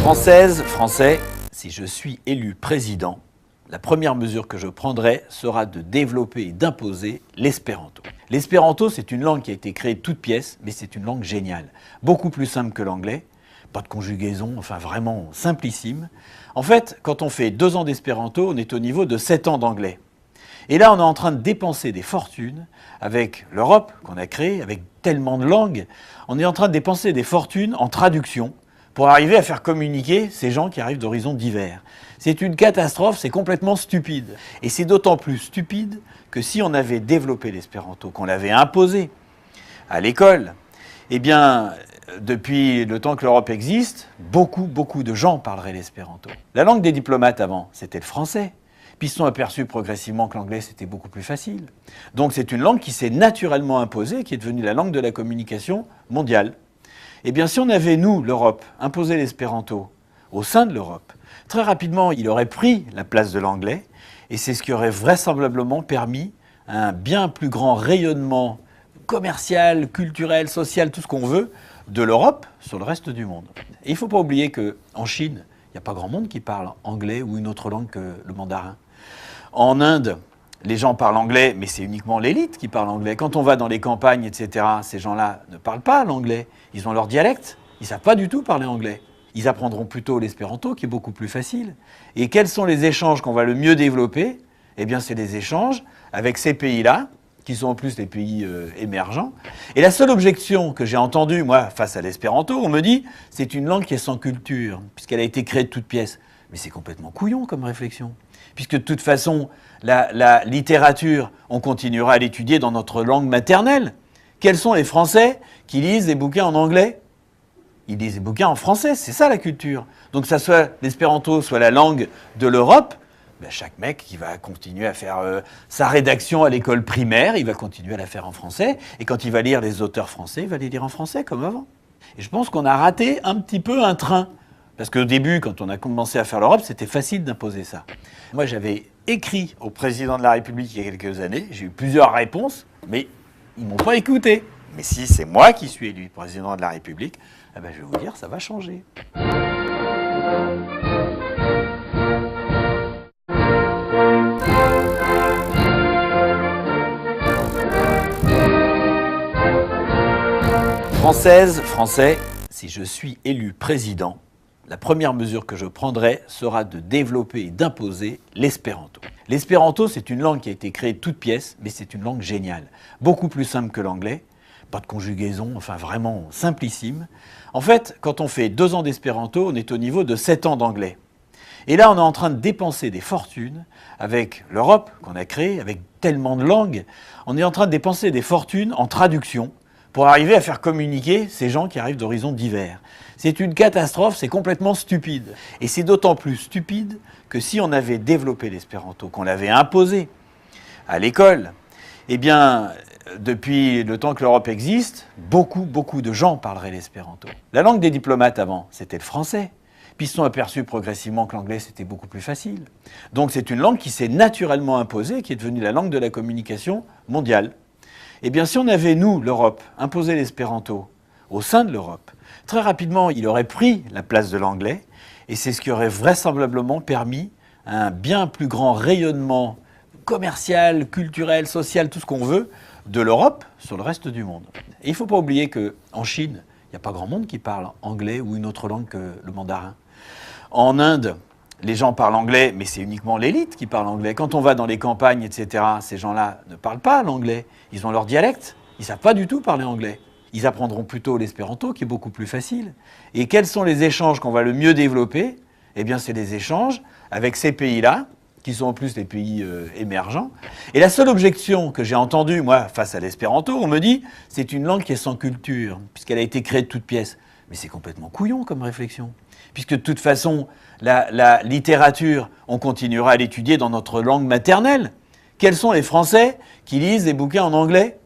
Françaises, Français, si je suis élu président, la première mesure que je prendrai sera de développer et d'imposer l'espéranto. L'espéranto, c'est une langue qui a été créée de toutes pièces, mais c'est une langue géniale. Beaucoup plus simple que l'anglais, pas de conjugaison, enfin vraiment simplissime. En fait, quand on fait 2 ans d'espéranto, on est au niveau de 7 ans d'anglais. Et là, on est en train de dépenser des fortunes avec l'Europe qu'on a créée, avec tellement de langues. On est en train de dépenser des fortunes en traduction pour arriver à faire communiquer ces gens qui arrivent d'horizons divers. C'est une catastrophe, c'est complètement stupide. Et c'est d'autant plus stupide que si on avait développé l'espéranto, qu'on l'avait imposé à l'école, eh bien, depuis le temps que l'Europe existe, beaucoup de gens parleraient l'espéranto. La langue des diplomates avant, c'était le français. Puis ils se sont aperçus progressivement que l'anglais, c'était beaucoup plus facile. Donc c'est une langue qui s'est naturellement imposée, qui est devenue la langue de la communication mondiale. Eh bien, si on avait, nous, l'Europe, imposé l'espéranto au sein de l'Europe, très rapidement, il aurait pris la place de l'anglais, et c'est ce qui aurait vraisemblablement permis un bien plus grand rayonnement commercial, culturel, social, tout ce qu'on veut, de l'Europe sur le reste du monde. Et il ne faut pas oublier qu'en Chine, il n'y a pas grand monde qui parle anglais ou une autre langue que le mandarin. En Inde, les gens parlent anglais, mais c'est uniquement l'élite qui parle anglais. Quand on va dans les campagnes, etc., ces gens-là ne parlent pas l'anglais. Ils ont leur dialecte, ils ne savent pas du tout parler anglais. Ils apprendront plutôt l'espéranto, qui est beaucoup plus facile. Et quels sont les échanges qu'on va le mieux développer ? Eh bien, c'est des échanges avec ces pays-là, qui sont en plus des pays émergents. Et la seule objection que j'ai entendue, moi, face à l'espéranto, on me dit, c'est une langue qui est sans culture, puisqu'elle a été créée de toutes pièces. Mais c'est complètement couillon comme réflexion. Puisque de toute façon, la littérature, on continuera à l'étudier dans notre langue maternelle. Quels sont les Français qui lisent des bouquins en anglais ? Ils lisent des bouquins en français, c'est ça la culture. Donc que ça soit l'espéranto, soit la langue de l'Europe, ben chaque mec qui va continuer à faire sa rédaction à l'école primaire, il va continuer à la faire en français. Et quand il va lire les auteurs français, il va les lire en français comme avant. Et je pense qu'on a raté un petit peu un train. Parce qu'au début, quand on a commencé à faire l'Europe, c'était facile d'imposer ça. Moi, j'avais écrit au président de la République il y a quelques années, j'ai eu plusieurs réponses, mais ils ne m'ont pas écouté. Mais si c'est moi qui suis élu président de la République, eh ben, je vais vous dire, ça va changer. Françaises, Français, si je suis élu président, la première mesure que je prendrai sera de développer et d'imposer l'espéranto. L'espéranto, c'est une langue qui a été créée de toutes pièces, mais c'est une langue géniale. Beaucoup plus simple que l'anglais, pas de conjugaison, enfin vraiment simplissime. En fait, quand on fait 2 ans d'espéranto, on est au niveau de 7 ans d'anglais. Et là, on est en train de dépenser des fortunes avec l'Europe qu'on a créée, avec tellement de langues. On est en train de dépenser des fortunes en traduction pour arriver à faire communiquer ces gens qui arrivent d'horizons divers. C'est une catastrophe, c'est complètement stupide. Et c'est d'autant plus stupide que si on avait développé l'espéranto, qu'on l'avait imposé à l'école, eh bien, depuis le temps que l'Europe existe, beaucoup de gens parleraient l'espéranto. La langue des diplomates avant, c'était le français. Puis ils se sont aperçus progressivement que l'anglais, c'était beaucoup plus facile. Donc c'est une langue qui s'est naturellement imposée, qui est devenue la langue de la communication mondiale. Eh bien, si on avait, nous, l'Europe, imposé l'espéranto au sein de l'Europe, très rapidement, il aurait pris la place de l'anglais, et c'est ce qui aurait vraisemblablement permis un bien plus grand rayonnement commercial, culturel, social, tout ce qu'on veut, de l'Europe sur le reste du monde. Et il ne faut pas oublier qu'en Chine, il n'y a pas grand monde qui parle anglais ou une autre langue que le mandarin. En Inde, les gens parlent anglais, mais c'est uniquement l'élite qui parle anglais. Quand on va dans les campagnes, etc., ces gens-là ne parlent pas l'anglais. Ils ont leur dialecte, ils ne savent pas du tout parler anglais. Ils apprendront plutôt l'espéranto, qui est beaucoup plus facile. Et quels sont les échanges qu'on va le mieux développer ? Eh bien, c'est des échanges avec ces pays-là, qui sont en plus des pays émergents. Et la seule objection que j'ai entendue, moi, face à l'espéranto, on me dit, c'est une langue qui est sans culture, puisqu'elle a été créée de toutes pièces. Mais c'est complètement couillon comme réflexion. Puisque de toute façon, la littérature, on continuera à l'étudier dans notre langue maternelle. Quels sont les Français qui lisent des bouquins en anglais ?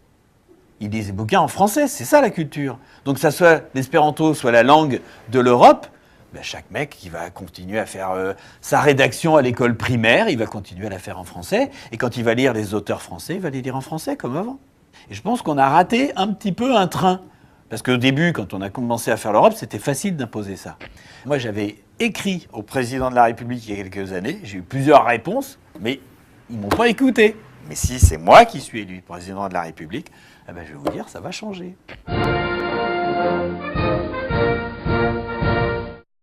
Ils lisent des bouquins en français, c'est ça la culture. Donc que ça soit l'espéranto, soit la langue de l'Europe, ben chaque mec qui va continuer à faire sa rédaction à l'école primaire, il va continuer à la faire en français. Et quand il va lire les auteurs français, il va les lire en français comme avant. Et je pense qu'on a raté un petit peu un train. Parce qu'au début, quand on a commencé à faire l'Europe, c'était facile d'imposer ça. Moi, j'avais écrit au président de la République il y a quelques années, j'ai eu plusieurs réponses, mais ils ne m'ont pas écouté. Mais si c'est moi qui suis élu président de la République, eh ben, je vais vous dire, ça va changer.